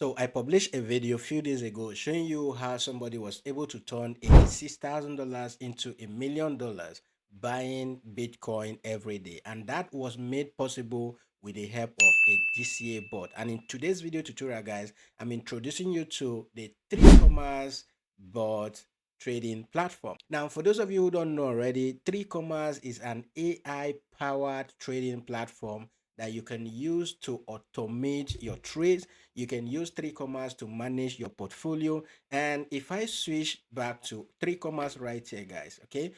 So I published a video a few days ago showing you how somebody was able to turn $86,000 into $1,000,000 buying Bitcoin every day. And that was made possible with the help of a DCA bot. And in today's video tutorial, guys, I'm introducing you to the 3commas bot trading platform. Now, for those of you who don't know already, 3commas is an AI powered trading platform that you can use to automate your trades. You can use 3commas to manage your portfolio. And if I switch back to 3commas right here, guys, okay,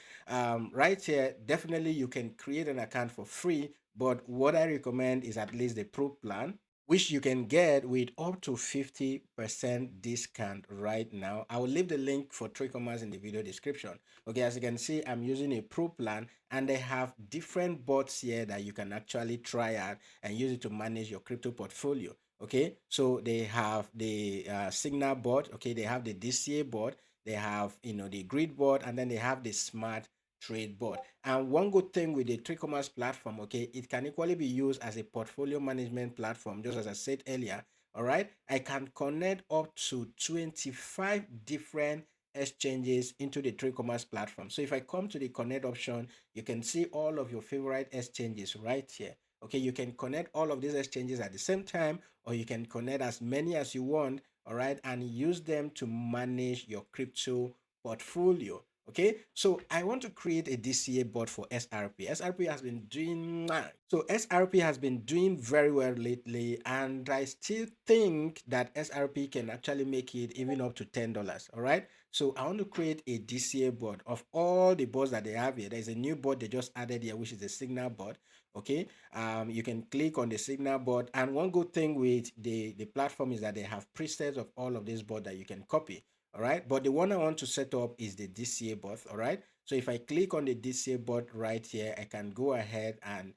right here, definitely you can create an account for free, but what I recommend is at least the pro plan, which you can get with up to 50% discount right now. I will leave the link for 3commas in the video description. Okay, as you can see, I'm using a pro plan, and they have different bots here that you can actually try out and use it to manage your crypto portfolio. Okay, so they have the signal bot. Okay, they have the DCA bot, they have the grid bot, and then they have the smart trade board. And one good thing with the 3commas platform, okay, it can equally be used as a portfolio management platform, just as I said earlier. All right, I can connect up to 25 different exchanges into the 3commas platform. So if I come to the connect option, you can see all of your favorite exchanges right here. Okay, you can connect all of these exchanges at the same time, or you can connect as many as you want, all right, and use them to manage your crypto portfolio. Okay, so I want to create a DCA bot for SRP. SRP has been doing very well lately, and I still think that SRP can actually make it even up to $10. All right, so I want to create a DCA bot. Of all the bots that they have here, there's a new bot they just added here, which is the signal bot. Okay, you can click on the signal bot, and one good thing with the platform is that they have presets of all of these bots that you can copy. All right, but the one I want to set up is the DCA bot. All right, so if I click on the DCA bot right here, I can go ahead and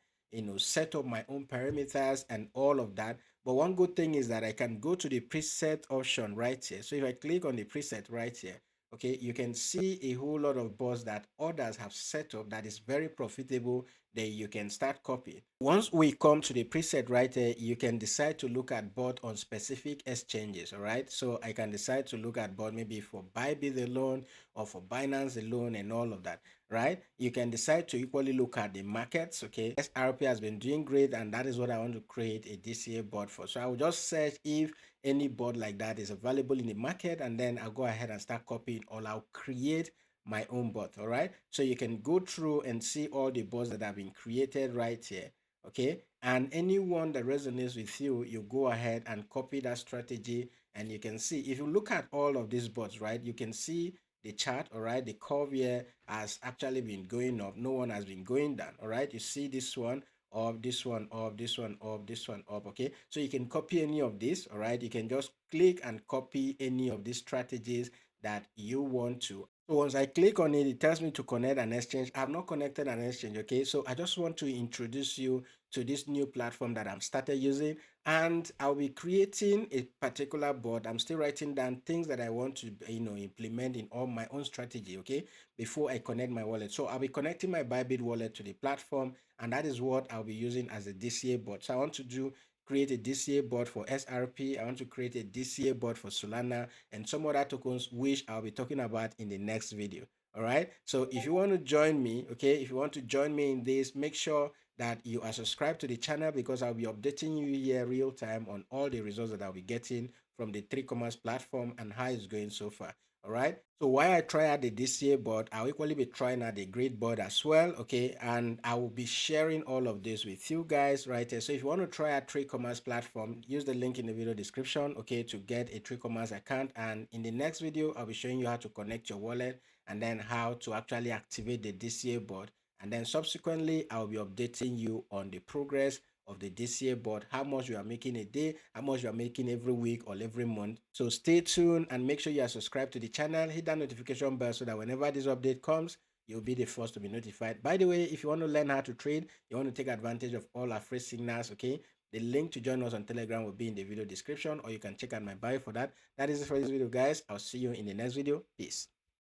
set up my own parameters and all of that. But one good thing is that I can go to the preset option right here. So if I click on the preset right here, okay, you can see a whole lot of bots that others have set up that is very profitable that you can start copying. Once we come to the preset right here, you can decide to look at bot on specific exchanges. All right, so I can decide to look at bot maybe for Bybit alone or for Binance alone and all of that. Right, you can decide to equally look at the markets. Okay, SRP has been doing great, and that is what I want to create a DCA bot for. So I will just search if any bot like that is available in the market, and then I'll go ahead and start copying, or I'll create my own bot. All right, so you can go through and see all the bots that have been created right here. Okay, and anyone that resonates with you, you go ahead and copy that strategy, and you can see, if you look at all of these bots, right, you can see the chart. All right, the curve here has actually been going up, no one has been going down. All right, you see this one up, this one up, this one up, this one up. Okay, so you can copy any of this. All right, you can just click and copy any of these strategies that you want to. So once I click on it, it tells me to connect an exchange. I've not connected an exchange. Okay, so I just want to introduce you to this new platform that I'm started using, and I'll be creating a particular board. I'm still writing down things that I want to implement in all my own strategy, okay, before I connect my wallet. So I'll be connecting my Bybit wallet to the platform, and that is what I'll be using as a DCA board. So I want to create a DCA board for SRP. I want to create a DCA board for Solana and some other tokens, which I'll be talking about in the next video. All right, so if you want to join me, okay, if you want to join me in this, make sure that you are subscribed to the channel, because I'll be updating you here real time on all the results that I'll be getting from the 3commas platform and how it's going so far. All right, so while I try out the DCA board, I'll equally be trying out the grid board as well. Okay, and I will be sharing all of this with you guys right here. So if you want to try out 3commas platform, use the link in the video description, okay, to get a 3commas account. And in the next video, I'll be showing you how to connect your wallet and then how to actually activate the DCA board. And then subsequently, I'll be updating you on the progress of the DCA board, how much you are making a day, how much you are making every week or every month. So stay tuned and make sure you are subscribed to the channel. Hit that notification bell so that whenever this update comes, you'll be the first to be notified. By the way, if you want to learn how to trade, you want to take advantage of all our free signals, okay, the link to join us on Telegram will be in the video description, or you can check out my bio for that. That is it for this video, guys. I'll see you in the next video. Peace.